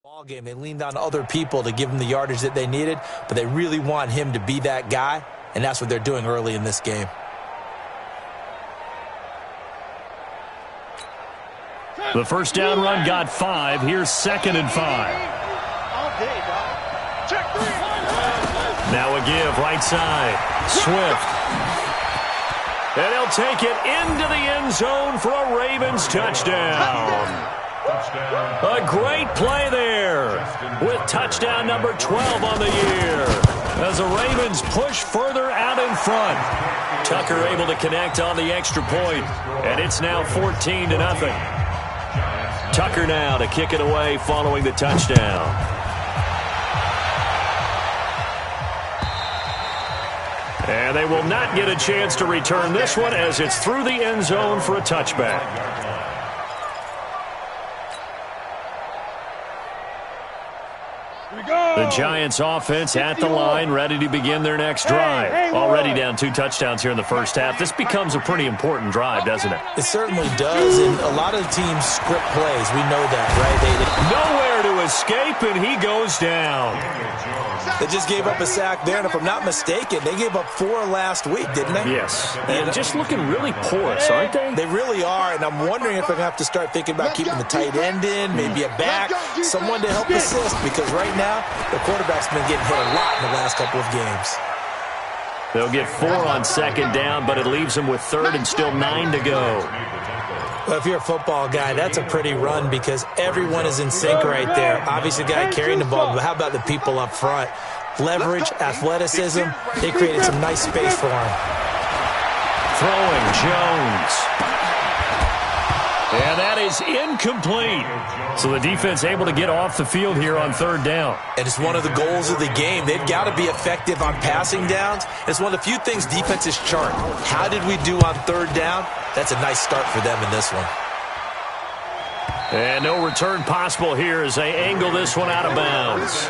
Ball game. They leaned on other people to give them the yardage that they needed, but they really want him to be that guy, and that's what they're doing early in this game. The first down run got 5. Here's 2nd and 5. Now a give right side. Swift. And he'll take it into the end zone for a Ravens touchdown. A great play there with touchdown number 12 on the year as the Ravens push further out in front. Tucker able to connect on the extra point, and it's now 14-0. Tucker now to kick it away following the touchdown. And they will not get a chance to return this one as it's through the end zone for a touchback. The Giants offense at the line, ready to begin their next drive. Already down 2 touchdowns here in the first half. This becomes a pretty important drive, doesn't it? It certainly does, and a lot of teams script plays. We know that, right? Nowhere to escape, and he goes down. They just gave up a sack there, and if I'm not mistaken, they gave up 4 last week, didn't they? Yes, and just looking really porous, aren't they? They really are, and I'm wondering if they're going to have to start thinking about keeping the tight end in, maybe a back, someone to help assist, because right now, the quarterback's been getting hit a lot in the last couple of games. They'll get 4 on 2nd down, but it leaves them with 3rd and still 9 to go. Well, if you're a football guy, that's a pretty run because everyone is in sync right there. Obviously, the guy carrying the ball, but how about the people up front? Leverage, athleticism, they created some nice space for him. Throwing, Jones. And that is incomplete. So the defense able to get off the field here on 3rd down. And it's one of the goals of the game. They've got to be effective on passing downs. It's one of the few things defenses chart. How did we do on 3rd down? That's a nice start for them in this one. And no return possible here as they angle this one out of bounds.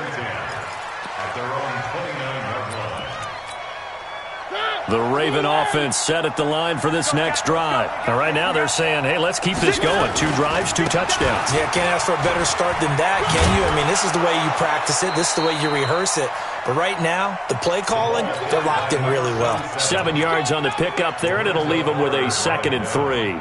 The Raven offense set at the line for this next drive. And right now they're saying, hey, let's keep this going. 2 drives, 2 touchdowns. Yeah, can't ask for a better start than that, can you? I mean, this is the way you practice it. This is the way you rehearse it. But right now, the play calling, they're locked in really well. 7 yards on the pickup there, and it'll leave them with a 2nd and 3.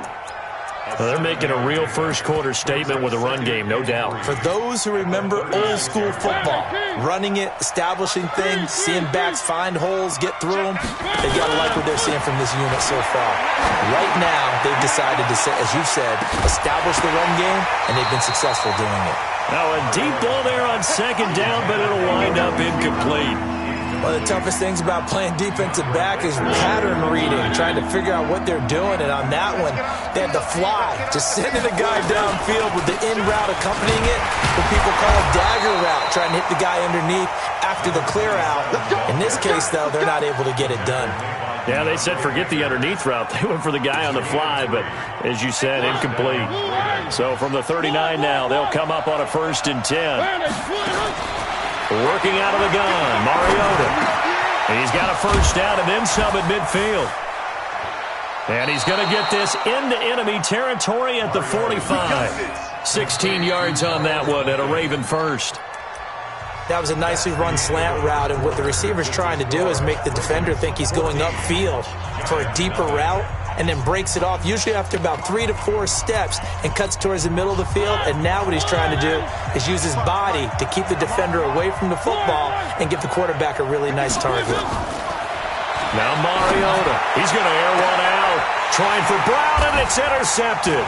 Well, they're making a real first-quarter statement with a run game, no doubt. For those who remember old-school football, running it, establishing things, seeing backs find holes, get through them, they've got to like what they're seeing from this unit so far. Right now, they've decided to, as you've said, establish the run game, and they've been successful doing it. Now a deep ball there on 2nd down, but it'll wind up incomplete. One of the toughest things about playing defensive back is pattern reading, trying to figure out what they're doing. And on that one, they had the fly, just sending a guy downfield with the in route accompanying it, what people call a dagger route, trying to hit the guy underneath after the clear out. In this case, though, they're not able to get it done. Yeah, they said forget the underneath route. They went for the guy on the fly, but as you said, incomplete. So from the 39 now, they'll come up on a 1st and 10. Working out of the gun, Mariota. He's got a 1st down and then some at midfield. And he's going to get this into enemy territory at the 45. 16 yards on that one at a Raven 1st. That was a nicely run slant route, and what the receiver's trying to do is make the defender think he's going upfield for a deeper route, and then breaks it off, usually after about 3 to 4 steps, and cuts towards the middle of the field. And now what he's trying to do is use his body to keep the defender away from the football and give the quarterback a really nice target. Now Mariota, he's going to air one out, trying for Brown, and it's intercepted.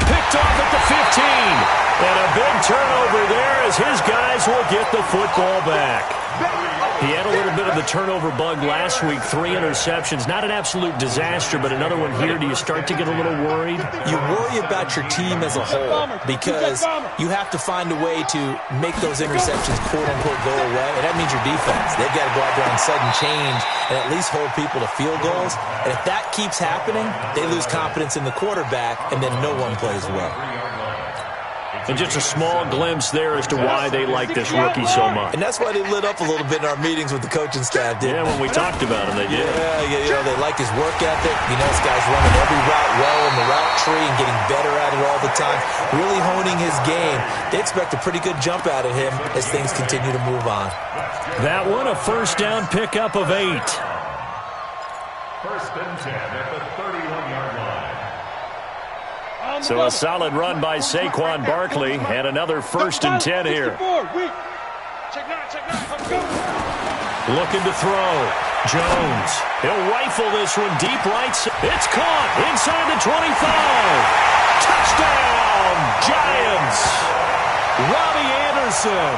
Picked off at the 15. And a big turnover there as his guys will get the football back. He had a little bit of the turnover bug last week, 3 interceptions. Not an absolute disaster, but another one here. Do you start to get a little worried? You worry about your team as a whole because you have to find a way to make those interceptions, quote-unquote, go away. And that means your defense. They've got to go out there and sudden change and at least hold people to field goals. And if that keeps happening, they lose confidence in the quarterback, and then no one plays well. And just a small glimpse there as to why they like this rookie so much. And that's why they lit up a little bit in our meetings with the coaching staff, didn't they? When we talked about him, they did. Yeah, they like his work ethic. This guy's running every route well in the route tree and getting better at it all the time, really honing his game. They expect a pretty good jump out of him as things continue to move on. That one, a first down pickup of 8. First and 10 at the 31-yard line. So a solid run by Saquon Barkley and another first and 10 here. Looking to throw. Jones. He'll rifle this one deep right. It's caught inside the 25. Touchdown, Giants. Robbie Anderson.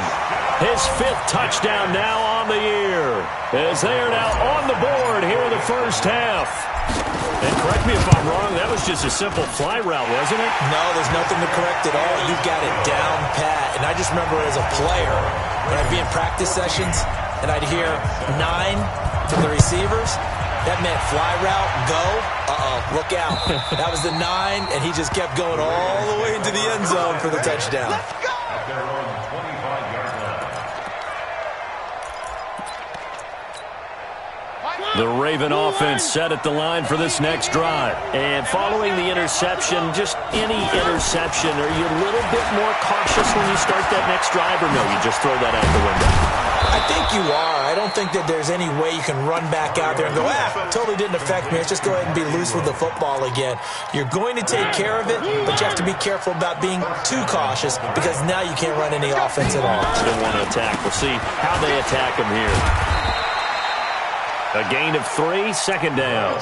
His 5th touchdown now on the year. As they are now on the board here in the first half. And correct me if I'm wrong, that was just a simple fly route, wasn't it? No, there's nothing to correct at all. You've got it down pat. And I just remember as a player, when I'd be in practice sessions, and I'd hear 9 from the receivers, that meant fly route, go, look out. That was the 9, and he just kept going all the way into the end zone for the touchdown. At their own 25-yard line. The Raven offense set at the line for this next drive. And following the interception, just any interception, are you a little bit more cautious when you start that next drive, or no, you just throw that out the window? I think you are. I don't think that there's any way you can run back out there and go, totally didn't affect me. Let's just go ahead and be loose with the football again. You're going to take care of it, but you have to be careful about being too cautious because now you can't run any offense at all. Still want to attack. We'll see how they attack him here. A gain of 3, second down.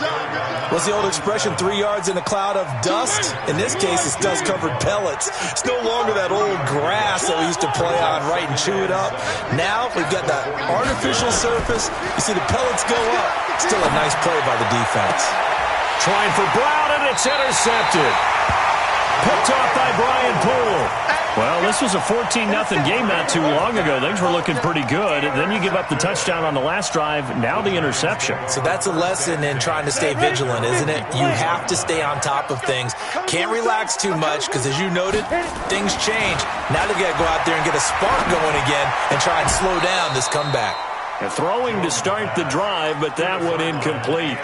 What's the old expression, 3 yards in a cloud of dust? In this case, it's dust-covered pellets. It's no longer that old grass that we used to play on, right, and chew it up. Now we've got that artificial surface. You see the pellets go up. Still a nice play by the defense. Trying for Brown, and it's intercepted. Picked off by Brian Poole. Well, this was a 14-0 game not too long ago. Things were looking pretty good. Then you give up the touchdown on the last drive. Now the interception. So that's a lesson in trying to stay vigilant, isn't it? You have to stay on top of things. Can't relax too much because, as you noted, things change. Now they got to go out there and get a spark going again and try and slow down this comeback. And throwing to start the drive, but that one incomplete.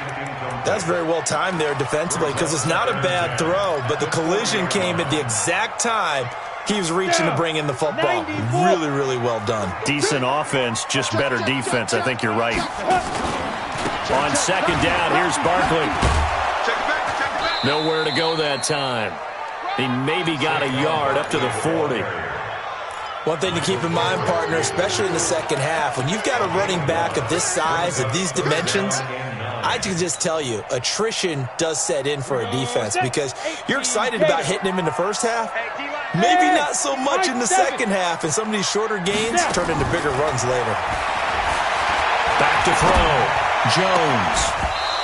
That's very well timed there defensively because it's not a bad throw, but the collision came at the exact time he was reaching to bring in the football. Really, really well done. Decent offense, just better defense. I think you're right. On second down, here's Barkley. Nowhere to go that time. He maybe got a yard up to the 40. One thing to keep in mind, partner, especially in the second half, when you've got a running back of this size, of these dimensions, I can just tell you, attrition does set in for a defense because you're excited about hitting him in the first half. Maybe not so much in the second half, and some of these shorter gains turn into bigger runs later. Back to throw. Jones.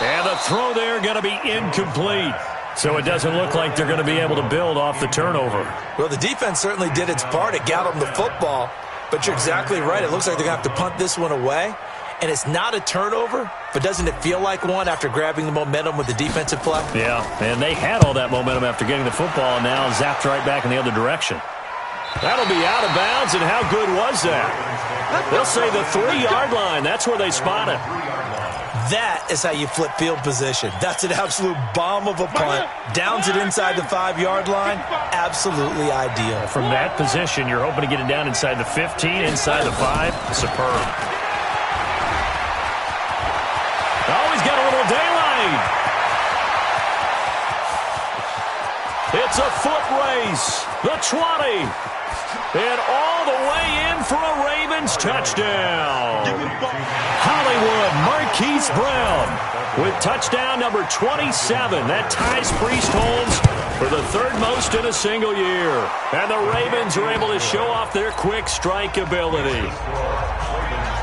And the throw there going to be incomplete. So it doesn't look like they're going to be able to build off the turnover. Well, the defense certainly did its part. It got them the football. But you're exactly right. It looks like they're going to have to punt this one away. And it's not a turnover, but doesn't it feel like one after grabbing the momentum with the defensive play? Yeah, and they had all that momentum after getting the football and now zapped right back in the other direction. That'll be out of bounds, and how good was that? They'll say the 3-yard line. That's where they spot it. That is how you flip field position. That's an absolute bomb of a punt. Downs it inside the 5-yard line. Absolutely ideal. From that position, you're hoping to get it down inside the 15, inside the 5. Superb. Oh, he's got a little daylight. It's a foot race. The 20. And all the way in for a Ravens touchdown. Hollywood Marquise Brown with touchdown number 27. That ties Priest Holmes for the 3rd most in a single year. And the Ravens are able to show off their quick strike ability.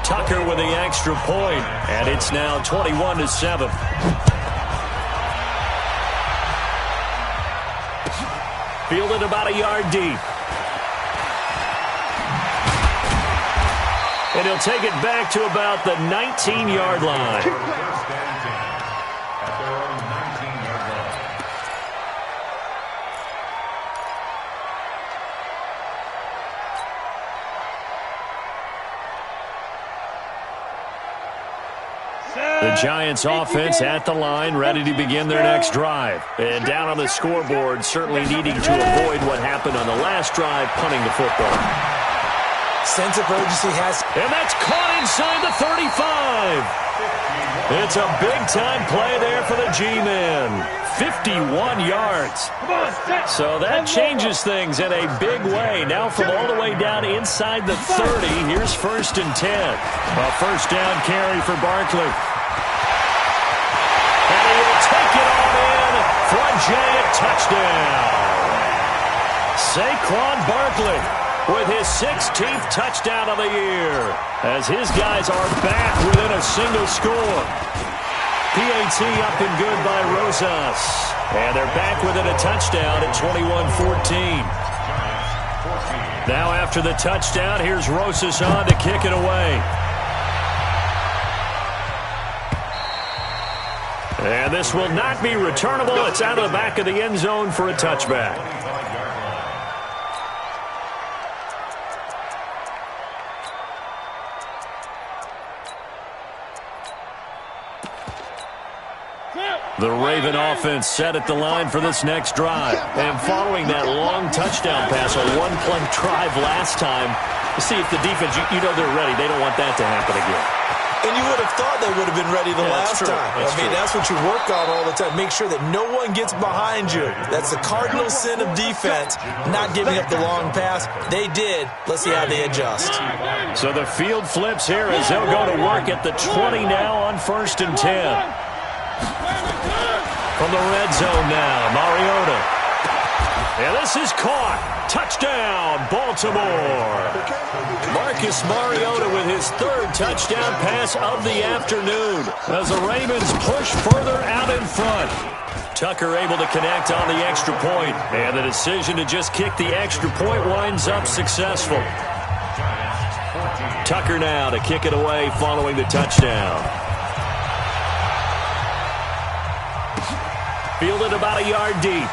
Tucker with the extra point, and it's now 21-7. Fielded about a yard deep. And he'll take it back to about the 19-yard line. The Giants offense at the line, ready to begin their next drive. And down on the scoreboard, certainly needing to avoid what happened on the last drive, punting the football. Sense of urgency has... And that's caught inside the 35. It's a big-time play there for the G-men. 51 yards. So that changes things in a big way. Now from all the way down inside the 30, here's 1st and 10. A first down carry for Barkley. And he will take it on in for a giant touchdown. Saquon Barkley with his 16th touchdown of the year, as his guys are back within a single score. PAT up and good by Rosas. And they're back within a touchdown at 21-14. Now after the touchdown, here's Rosas on to kick it away. And this will not be returnable. It's out of the back of the end zone for a touchback. The Raven offense set at the line for this next drive. And following that long touchdown pass, a one-play drive last time, to see if the defense, you know they're ready. They don't want that to happen again. And you would have thought they would have been ready the last time. That's what you work on all the time. Make sure that no one gets behind you. That's the cardinal sin of defense, not giving up the long pass. They did. Let's see how they adjust. So the field flips here as they'll go to work at the 20 now on 1st and 10. From the red zone now, Mariota. And this is caught. Touchdown, Baltimore. Marcus Mariota with his 3rd touchdown pass of the afternoon as the Ravens push further out in front. Tucker able to connect on the extra point, and the decision to just kick the extra point winds up successful. Tucker now to kick it away following the touchdown. Fielded about a yard deep.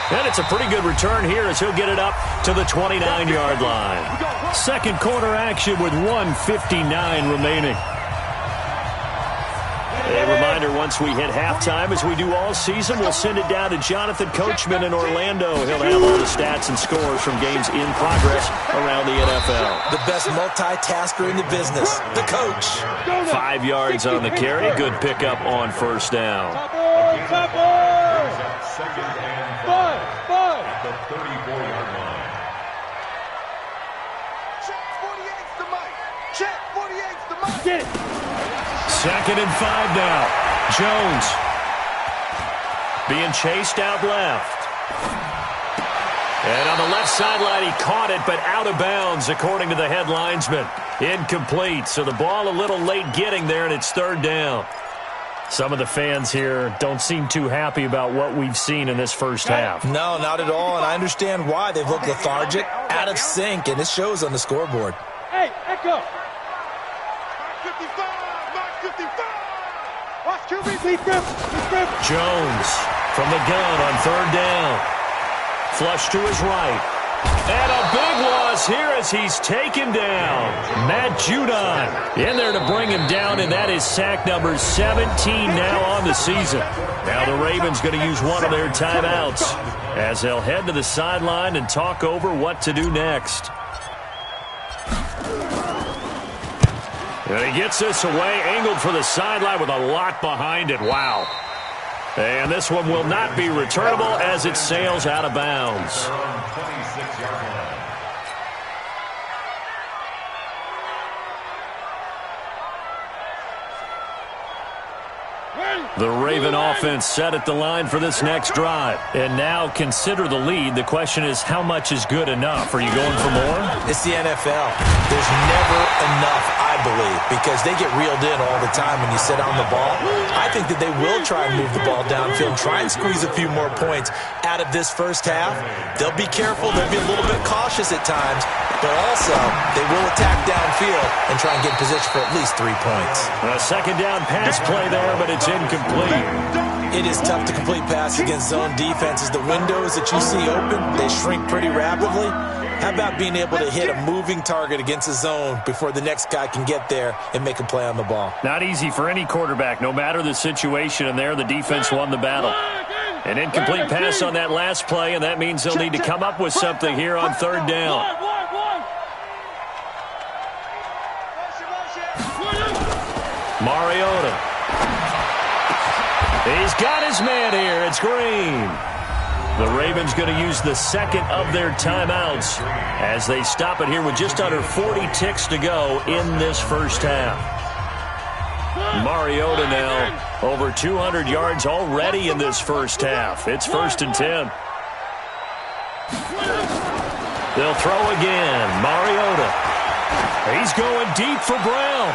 And it's a pretty good return here as he'll get it up to the 29-yard line. Second quarter action with 1:59 remaining. A reminder, once we hit halftime, as we do all season, we'll send it down to Jonathan Coachman in Orlando. He'll have all the stats and scores from games in progress around the NFL. The best multitasker in the business, the coach. 5 yards on the carry. Good pickup on first down. Second and 5 at the 34-yard line. Check 48's the mic. Check 48's the mic. Get it. Second and 5 now. Jones being chased out left. And on the left sideline, he caught it, but out of bounds, according to the head linesman. Incomplete. So the ball a little late getting there, and it's 3rd down. Some of the fans here don't seem too happy about what we've seen in this first half. No, not at all, and I understand why. They've looked lethargic, out of sync, and it shows on the scoreboard. Hey, Echo. 55. Watch QB, beat them. Jones from the gun on 3rd down. Flush to his right. And a big loss here as he's taken down. Matt Judon in there to bring him down, and that is sack number 17 now on the season. Now the Ravens going to use one of their timeouts as they'll head to the sideline and talk over what to do next. And he gets this away, angled for the sideline with a lot behind it. Wow. And this one will not be returnable as it sails out of bounds. 26-yard line. The Raven offense set at the line for this next drive. And now consider the lead. The question is, how much is good enough? Are you going for more? It's the NFL. There's never enough, I believe, because they get reeled in all the time when you sit on the ball. I think that they will try and move the ball downfield, try and squeeze a few more points out of this first half. They'll be careful. They'll be a little bit cautious at times, but also they will attack downfield and try and get in position for at least 3 points. A second down pass play there, but it's incomplete. It is tough to complete passes against zone defenses. The windows that you see open, they shrink pretty rapidly. How about being able to hit a moving target against a zone before the next guy can get there and make a play on the ball? Not easy for any quarterback, no matter the situation, and there the defense won the battle. An incomplete pass on that last play, and that means they'll need to come up with something here on third down. Mariota. He's got his man here. It's Green. The Ravens going to use the second of their timeouts as they stop it here with just under 40 ticks to go in this first half. Mariota now over 200 yards already in this first half. It's 1st and 10. They'll throw again. Mariota. He's going deep for Brown.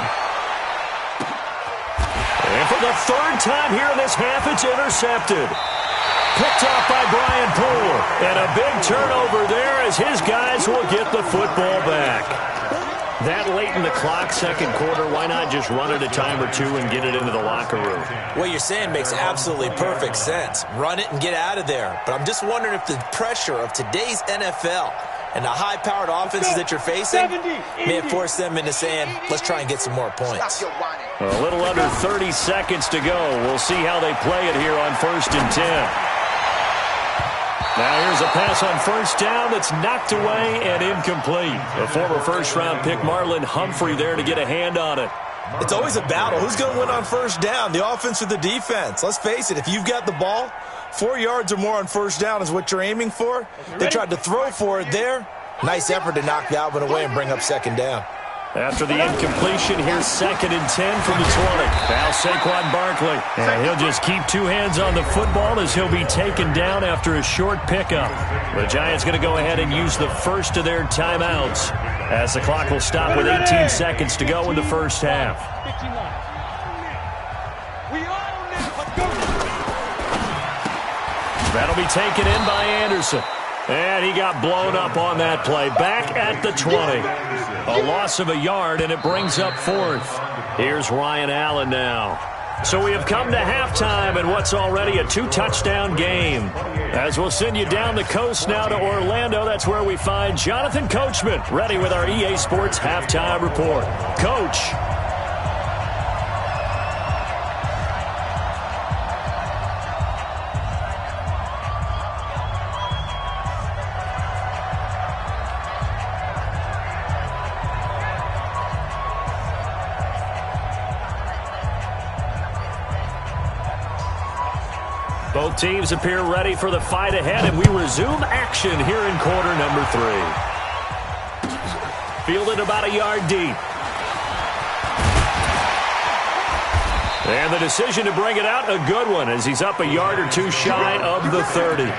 And for the third time here in this half, it's intercepted. Picked off by Brian Poole. And a big turnover there as his guys will get the football back. That late in the clock, second quarter, why not just run it a time or two and get it into the locker room? What you're saying makes absolutely perfect sense. Run it and get out of there. But I'm just wondering if the pressure of today's NFL and the high-powered offenses that you're facing may have forced them into saying, let's try and get some more points. A little under 30 seconds to go. We'll see how they play it here on 1st and 10. Now here's a pass on first down that's knocked away and incomplete. A former first-round pick, Marlon Humphrey, there to get a hand on it. It's always a battle. Who's going to win on first down, the offense or the defense? Let's face it, if you've got the ball, 4 yards or more on first down is what you're aiming for. They tried to throw for it there. Nice effort to knock that one away and bring up second down. After the incompletion, here's 2nd and 10 from the 20. Now Saquon Barkley. And he'll just keep two hands on the football as he'll be taken down after a short pickup. The Giants going to go ahead and use the first of their timeouts as the clock will stop with 18 seconds to go in the first half. That'll be taken in by Anderson. And he got blown up on that play. Back at the 20. A loss of a yard, and it brings up 4th. Here's Ryan Allen now. So we have come to halftime in what's already a 2-touchdown game. As we'll send you down the coast now to Orlando, that's where we find Jonathan Coachman, ready with our EA Sports Halftime Report. Coach. Both teams appear ready for the fight ahead, and we resume action here in quarter number 3. Fielded about a yard deep. And the decision to bring it out, a good one, as he's up a yard or two shy of the 30.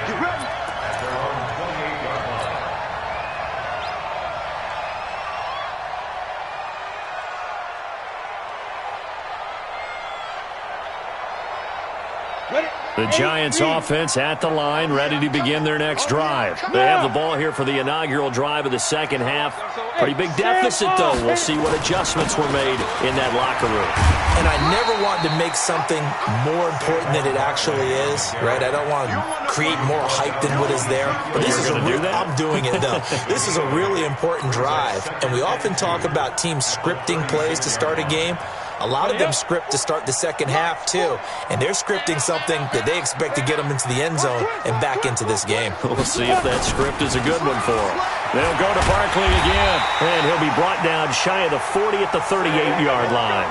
The Giants offense at the line, ready to begin their next drive. They have the ball here for the inaugural drive of the second half. Pretty big deficit, though. We'll see what adjustments were made in that locker room. And I never want to make something more important than it actually is, right? I don't want to create more hype than what is there. But this is I'm doing it, though. This is a really important drive. And we often talk about teams scripting plays to start a game. A lot of them script to start the second half, too. And they're scripting something that they expect to get them into the end zone and back into this game. We'll see if that script is a good one for them. They'll go to Barkley again. And he'll be brought down shy of the 40 at the 38-yard line.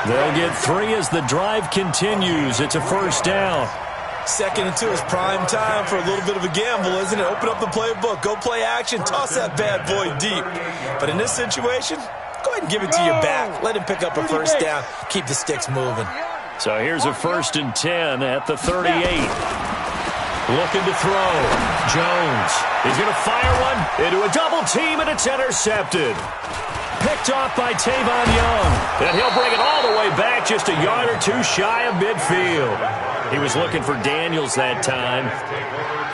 They'll get 3 as the drive continues. It's a first down. 2nd and 2 is prime time for a little bit of a gamble, isn't it? Open up the playbook. Go play action. Toss that bad boy deep. But in this situation, go ahead and give it to your back. Let him pick up a first down. Keep the sticks moving. So here's a 1st and 10 at the 38. Looking to throw. Jones. He's going to fire one into a double team, and it's intercepted. Picked off by Tavon Young. And he'll bring it all the way back just a yard or two shy of midfield. He was looking for Daniels that time.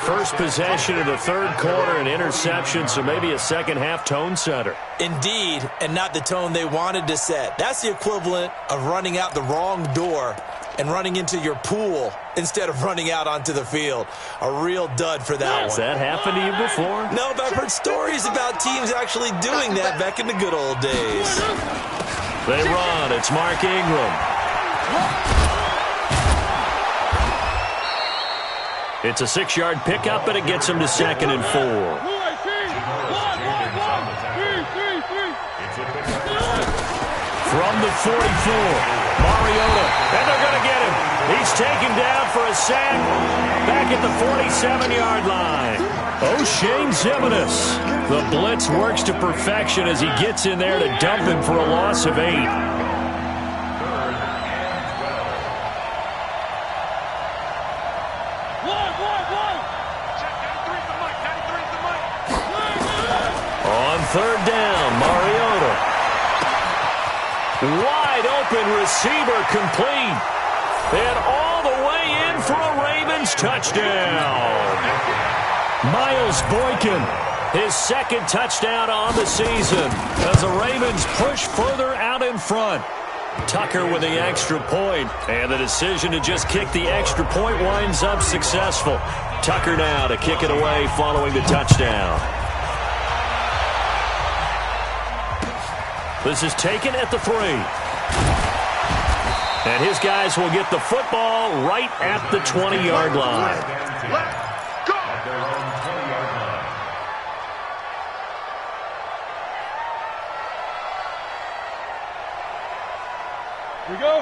First possession of the third quarter, an interception, so maybe a second-half tone setter. Indeed, and not the tone they wanted to set. That's the equivalent of running out the wrong door and running into your pool instead of running out onto the field. A real dud for that one. Has that happened to you before? No, but I've heard stories about teams actually doing that back in the good old days. They run. It's Mark Ingram. It's a 6-yard pickup, but it gets him to 2nd and 4. From the 44, Mariota, and they're going to get him. He's taken down for a sack back at the 47-yard line. O'Shane Ximines. The blitz works to perfection as he gets in there to dump him for a loss of 8. On 3rd down, Mariota. Wide open receiver complete. And all the way in for a Ravens touchdown. Miles Boykin, his 2nd touchdown on the season as the Ravens push further out in front. Tucker with the extra point, and the decision to just kick the extra point winds up successful. Tucker now to kick it away following the touchdown. This is taken at the 3. And his guys will get the football right at the 20-yard line.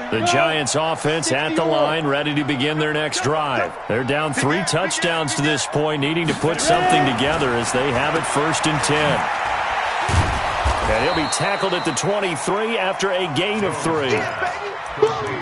The Giants offense at the line, ready to begin their next drive. They're down 3 touchdowns to this point, needing to put something together as they have it 1st and 10. And he'll be tackled at the 23 after a gain of 3.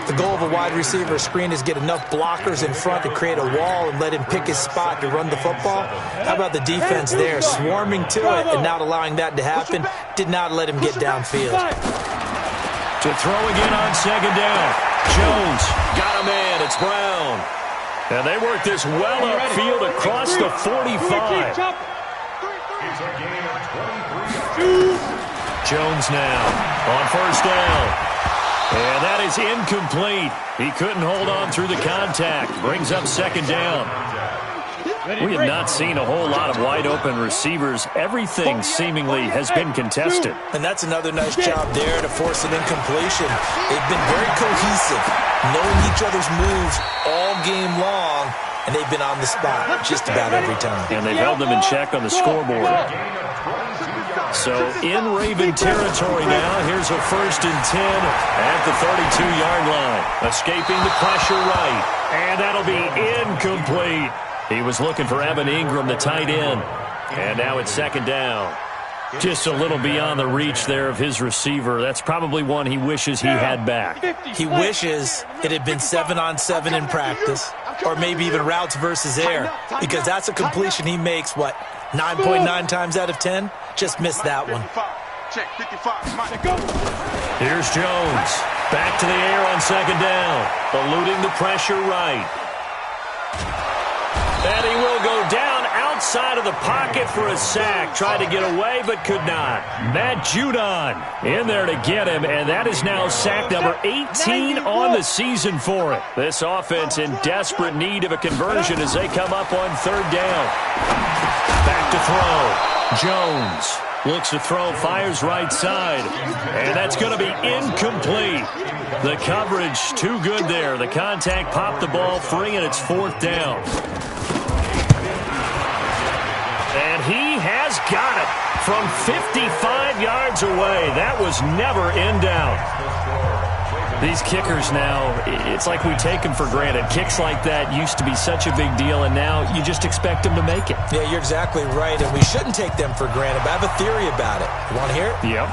The goal of a wide receiver screen is get enough blockers in front to create a wall and let him pick his spot to run the football. How about the defense there, swarming to it and not allowing that to happen? Did not let him get downfield. To throw again on 2nd down. Jones got a man. It's Brown. And they work this well upfield across the 45. Jones now on 1st down. And that is incomplete. He couldn't hold on through the contact. Brings up 2nd down. We have not seen a whole lot of wide-open receivers. Everything seemingly has been contested. And that's another nice job there to force an incompletion. They've been very cohesive, knowing each other's moves all game long, and they've been on the spot just about every time. And they've held them in check on the scoreboard. So in Raven territory now, here's a 1st and 10 at the 32-yard line. Escaping the pressure right, and that'll be incomplete. He was looking for Evan Ingram, the tight end. And now it's 2nd down. Just a little beyond the reach there of his receiver. That's probably one he wishes he had back. He wishes it had been 7-on-7 in practice, or maybe even routes versus air, because that's a completion he makes, 9.9 times out of 10? Just missed that one. Here's Jones. Back to the air on 2nd down. Eluding the pressure right. And he will go down outside of the pocket for a sack. Tried to get away, but could not. Matt Judon in there to get him, and that is now sack number 18 on the season for it. This offense in desperate need of a conversion as they come up on 3rd down. Back to throw. Jones looks to throw, fires right side, and that's going to be incomplete. The coverage too good there. The contact popped the ball free, and it's 4th down. And he has got it from 55 yards away. That was never in doubt. These kickers now, it's like we take them for granted. Kicks like that used to be such a big deal, and now you just expect them to make it. Yeah, you're exactly right, and we shouldn't take them for granted, but I have a theory about it. You want to hear it? Yep.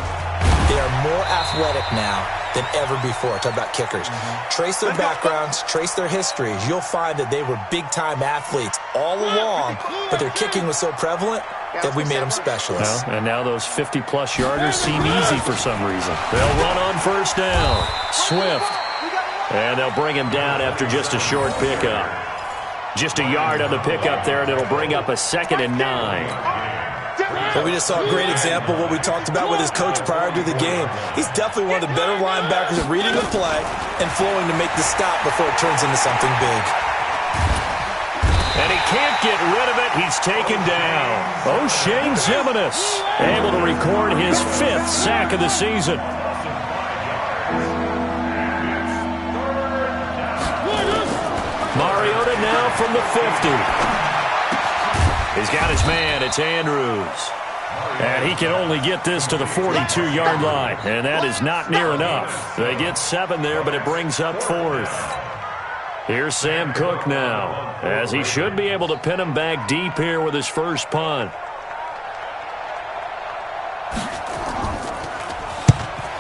They are more athletic now than ever before. Talk about kickers. Trace their backgrounds, trace their histories. You'll find that they were big-time athletes all along, but their kicking was so prevalent that we made them specialists. Well, and now those 50-plus yarders seem easy for some reason. They'll run on 1st down. Swift And they'll bring him down after just a short pickup. Just a yard on the pickup there, and it'll bring up a 2nd and 9. Well, we just saw a great example of what we talked about with his coach prior to the game. He's definitely one of the better linebackers at reading the play and flowing to make the stop before it turns into something big. And he can't get rid of it. He's taken down. O'Shane Ximines able to record his 5th sack of the season. Mariota now from the 50. He's got his man. It's Andrews. And he can only get this to the 42-yard line. And that is not near enough. They get 7 there, but it brings up 4th. Here's Sam Cook now, as he should be able to pin him back deep here with his first punt.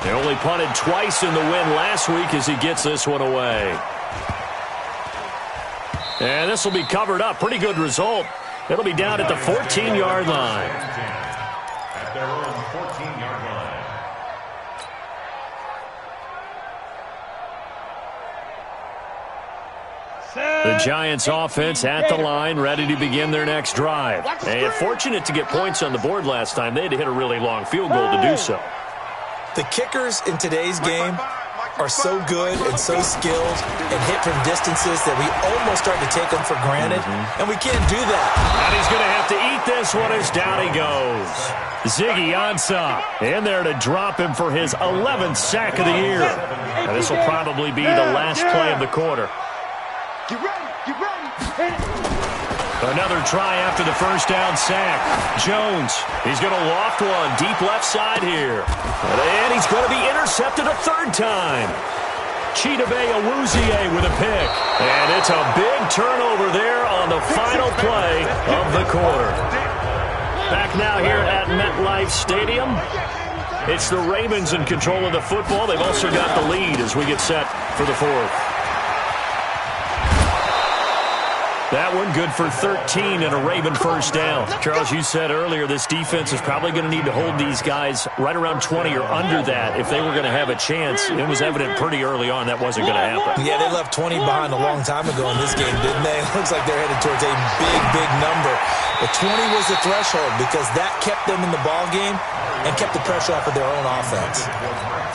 They only punted twice in the win last week as he gets this one away. And this will be covered up. Pretty good result. It'll be down at the 14-yard line. At their own 14-yard line. The Giants offense at the line, ready to begin their next drive. And fortunate to get points on the board last time. They had to hit a really long field goal to do so. The kickers in today's game are so good and so skilled and hit from distances that we almost start to take them for granted, and we can't do that. And he's going to have to eat this one as down he goes. Ziggy Ansah in there to drop him for his 11th sack of the year. And this will probably be the last play of the quarter. Get ready, get ready. Another try after the first down sack. Jones, he's going to loft one deep left side here. And he's going to be intercepted a 3rd time. Chidobe Awuzie with a pick. And it's a big turnover there on the final play of the quarter. Back now here at MetLife Stadium. It's the Ravens in control of the football. They've also got the lead as we get set for the 4th. That one good for 13 and a Raven first down. Charles, you said earlier this defense is probably going to need to hold these guys right around 20 or under that if they were going to have a chance. It was evident pretty early on that wasn't going to happen. Yeah, they left 20 behind a long time ago in this game, didn't they? It looks like they're headed towards a big, big number. But 20 was the threshold because that kept them in the ball game and kept the pressure off of their own offense.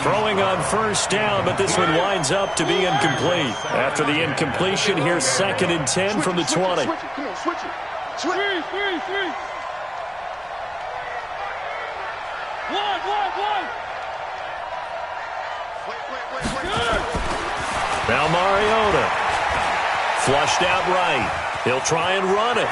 Throwing on first down, but this one winds up to be incomplete. After the incompletion, here's 2nd and 10 from the 20. Switch it, come on, switch it. Switch it. Three. One. Wait. Now Mariota. Flushed out right. He'll try and run it.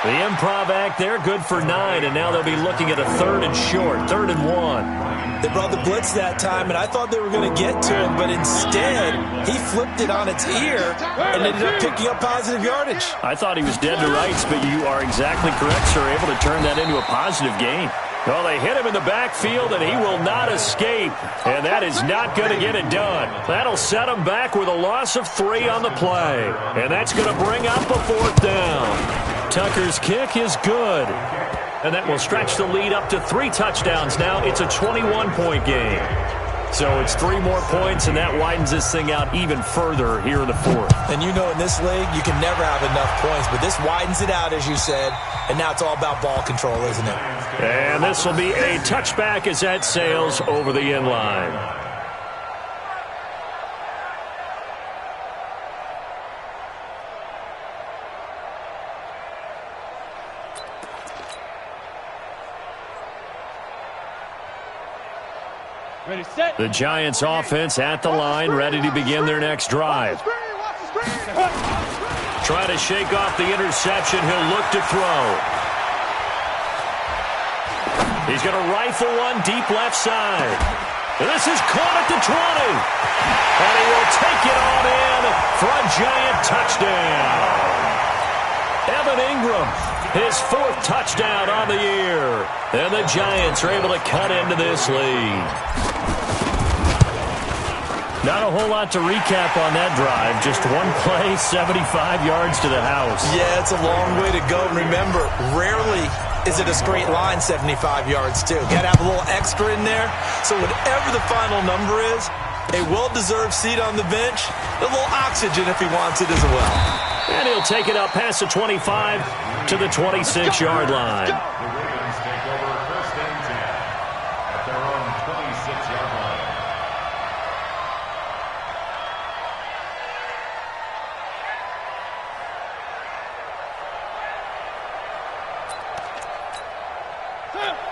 The improv act there, good for 9, and now they'll be looking at a 3rd and short, 3rd and 1. They brought the blitz that time, and I thought they were going to get to him, but instead, he flipped it on its ear and ended up picking up positive yardage. I thought he was dead to rights, but you are exactly correct, sir, able to turn that into a positive gain. Well, they hit him in the backfield, and he will not escape, and that is not going to get it done. That'll set him back with a loss of 3 on the play, and that's going to bring up a 4th down. Tucker's kick is good. And that will stretch the lead up to 3 touchdowns now. It's a 21-point game. So it's 3 more points, and that widens this thing out even further here in the 4th. And you know in this league, you can never have enough points, but this widens it out, as you said, and now it's all about ball control, isn't it? And this will be a touchback as that sails over the end line. Ready, set. The Giants offense at the line, ready to begin their next drive. Try to shake off the interception. He'll look to throw. He's going to rifle one deep left side. And this is caught at the 20. And he will take it on in for a Giant touchdown. Evan Ingram, his 4th touchdown on the year. And the Giants are able to cut into this lead. Not a whole lot to recap on that drive. Just one play, 75 yards to the house. Yeah, it's a long way to go. And remember, rarely is it a straight line 75 yards, too. Got to have a little extra in there. So whatever the final number is, A well-deserved seat on the bench. A little oxygen if he wants it as well. And he'll take it up past the 25 to the 26-yard line. The Ravens take over 1st and 10 at their own 26-yard line.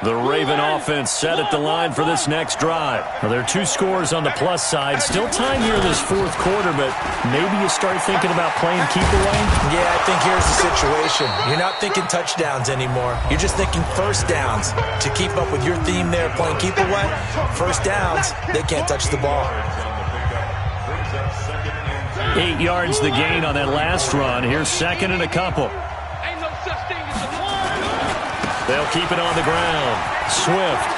The Raven offense set at the line for this next drive. Well, there are 2 scores on the plus side. Still time here in this 4th quarter, but maybe you start thinking about playing keep away? Yeah, I think here's the situation. You're not thinking touchdowns anymore. You're just thinking first downs. To keep up with your theme there, playing keep away, first downs, they can't touch the ball. 8 yards the gain on that last run. Here's 2nd and a couple. They'll keep it on the ground. Swift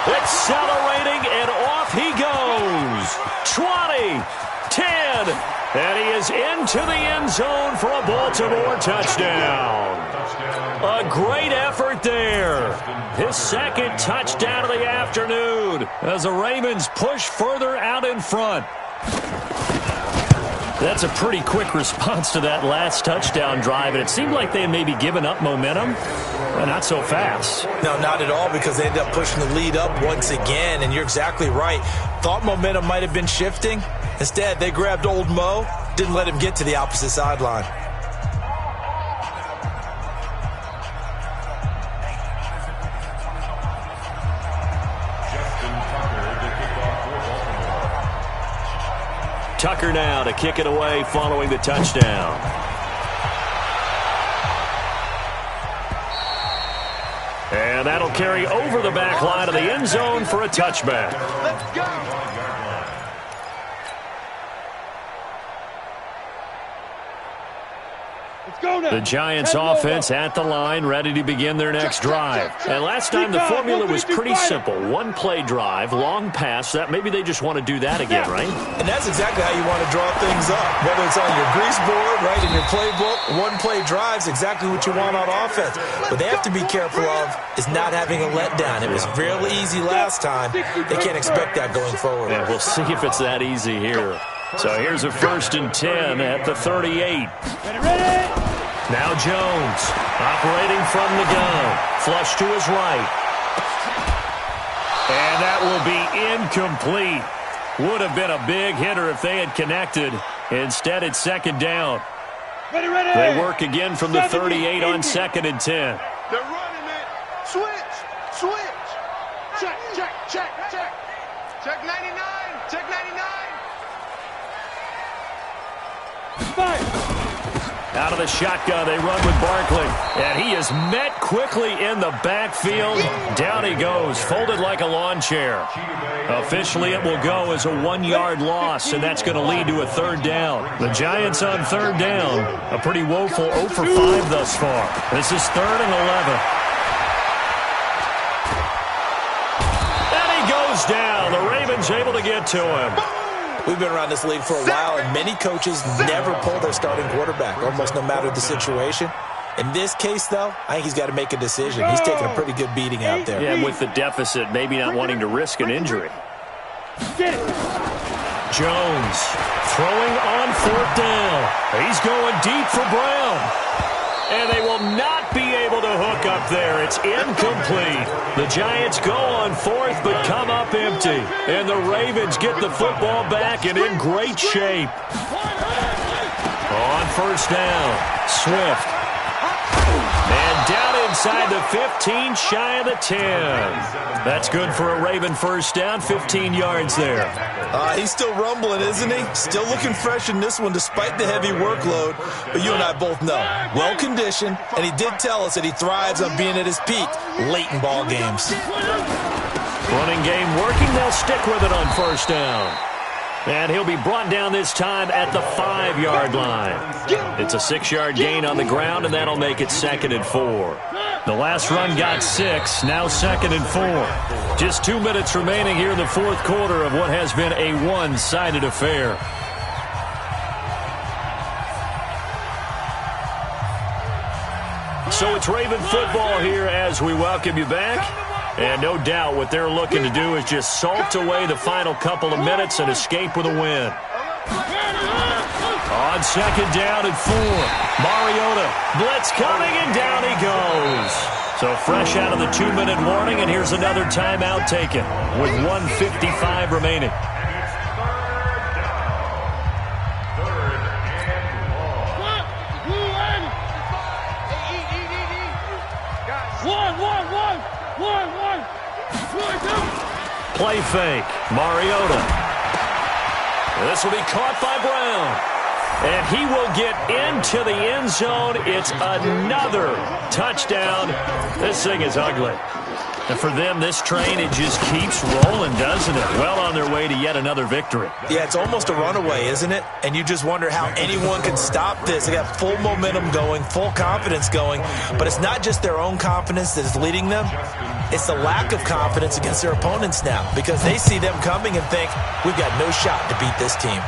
accelerating, and off he goes. 20, 10, and he is into the end zone for a Baltimore touchdown. A great effort there. His 2nd touchdown of the afternoon as the Ravens push further out in front. That's a pretty quick response to that last touchdown drive, and it seemed like they had maybe given up momentum. Well, not so fast. No, not at all, because they ended up pushing the lead up once again, and you're exactly right. Thought momentum might have been shifting. Instead, they grabbed old Mo, didn't let him get to the opposite sideline. Tucker now to kick it away following the touchdown. And that'll carry over the back line of the end zone for a touchback. Let's go. The Giants offense at the line, ready to begin their next drive. And last time the formula was pretty simple. 1-play drive, long pass. That maybe they just want to do that again, right? And that's exactly how you want to draw things up. Whether it's on your grease board, right, in your playbook, 1-play drive's exactly what you want on offense. What they have to be careful of is not having a letdown. It was real easy last time. They can't expect that going forward. Yeah, we'll see if it's that easy here. So here's a 1st and 10 at the 38. Ready? Now Jones, operating from the gun. Flush to his right. And that will be incomplete. Would have been a big hitter if they had connected. Instead, it's 2nd down. Ready. They work again from the 38 on 2nd and 10. They're running it. Switch. Check. Check 99. Check 99. Out of the shotgun, they run with Barkley. And he is met quickly in the backfield. Down he goes, folded like a lawn chair. Officially, it will go as a 1-yard loss, and that's going to lead to a 3rd down. The Giants on 3rd down. A pretty woeful 0 for 5 thus far. This is 3rd and 11. And he goes down. The Ravens able to get to him. We've been around this league for a while, and many coaches never pull their starting quarterback, almost no matter the situation. In this case, though, I think he's got to make a decision. He's taking a pretty good beating out there. Yeah, with the deficit, maybe not wanting to risk an injury. Jones throwing on 4th down. He's going deep for Brown. And they will not be able to hook up there. It's incomplete. The Giants go on 4th but come up empty. And the Ravens get the football back and in great shape. On 1st down, Swift. And down inside the 15, shy of the 10. That's good for a Raven 1st down, 15 yards there. He's still rumbling, isn't he? Still looking fresh in this one despite the heavy workload. But you and I both know, well-conditioned, and he did tell us that he thrives on being at his peak late in ball games. Running game working, they'll stick with it on 1st down. And he'll be brought down this time at the 5-yard line. It's a 6-yard gain on the ground, and that'll make it 2nd and 4. The last run got 6, now 2nd and 4. Just 2 minutes remaining here in the 4th quarter of what has been a one-sided affair. So it's Raven football here as we welcome you back. And no doubt what they're looking to do is just salt away the final couple of minutes and escape with a win. On second down and 4. Mariota, blitz coming, and down he goes. So fresh out of the 2-minute warning, and here's another timeout taken with 1:55 remaining. Play fake. Mariota. This will be caught by Brown. And he will get into the end zone. It's another touchdown. This thing is ugly. And for them, this train, it just keeps rolling, doesn't it? Well on their way to yet another victory. Yeah, it's almost a runaway, isn't it? And you just wonder how anyone can stop this. They got full momentum going, full confidence going. But it's not just their own confidence that is leading them. It's the lack of confidence against their opponents now, because they see them coming and think, we've got no shot to beat this team.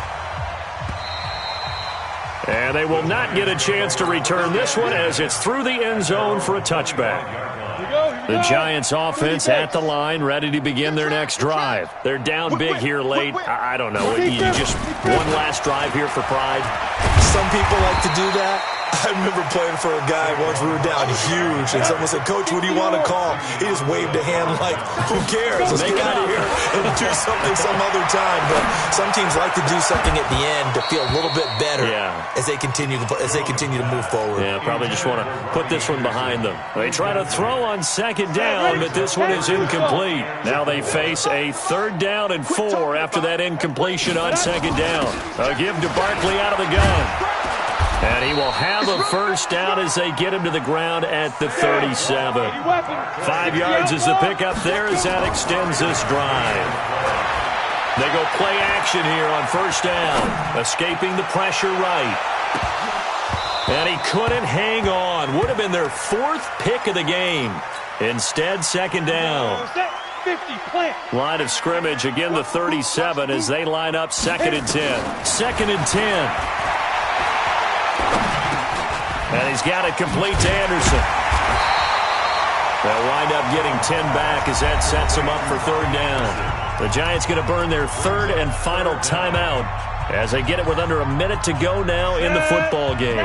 And they will not get a chance to return this one as it's through the end zone for a touchback. The Giants offense at the line, ready to begin their next drive. They're down big here late. I don't know. You just one last drive here for pride. Some people like to do that. I remember playing for a guy once. We were down huge, and someone said, "Coach, what do you want to call?" He just waved a hand like, "Who cares? Let's get out of here and do something some other time." But some teams like to do something at the end to feel a little bit better as they continue to move forward. Yeah, probably just want to put this one behind them. They try to throw on second down, but this one is incomplete. Now they face a 3rd down and 4 after that incompletion on second down. A give to Barkley out of the gun. And he will have a 1st down as they get him to the ground at the 37. 5 yards is the pickup there as that extends this drive. They go play action here on 1st down, escaping the pressure right. And he couldn't hang on. Would have been their 4th pick of the game. Instead, 2nd down. Line of scrimmage, again the 37 as they line up 2nd and 10. 2nd and 10. And he's got it complete to Anderson. They'll wind up getting 10 back as that sets them up for 3rd down. The Giants going to burn their 3rd and final timeout as they get it with under a minute to go now in the football game.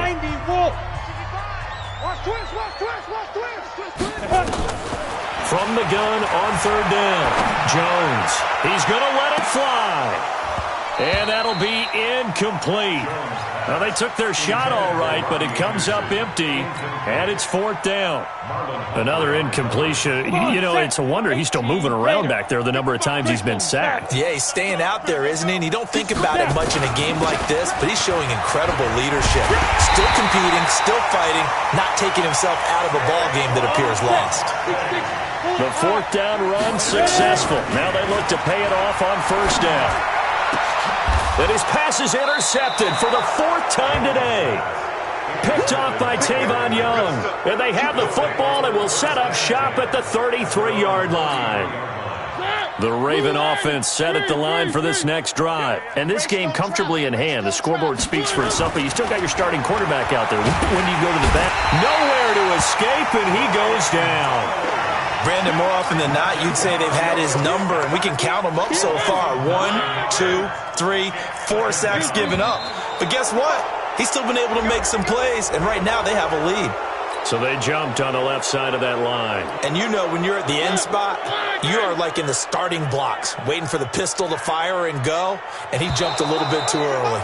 From the gun on 3rd down, Jones. He's going to let it fly. And that'll be incomplete. Well, they took their shot all right, but it comes up empty, and it's 4th down. Another incompletion. You know, it's a wonder he's still moving around back there the number of times he's been sacked. Yeah, he's staying out there, isn't he? And you don't think about it much in a game like this, but he's showing incredible leadership. Still competing, still fighting, not taking himself out of a ball game that appears lost. The 4th down run successful. Now they look to pay it off on 1st down. And his pass is intercepted for the 4th time today. Picked off by Tavon Young. And they have the football and will set up shop at the 33-yard line. The Raven offense set at the line for this next drive. And this game comfortably in hand. The scoreboard speaks for itself, but you still got your starting quarterback out there. When you go to the back, nowhere to escape, and he goes down. Brandon, more often than not, you'd say they've had his number, and we can count them up so far. 1, 2, 3, 4 sacks given up. But guess what? He's still been able to make some plays, and right now they have a lead. So they jumped on the left side of that line. And you know when you're at the end spot, you are like in the starting blocks, waiting for the pistol to fire and go, and he jumped a little bit too early.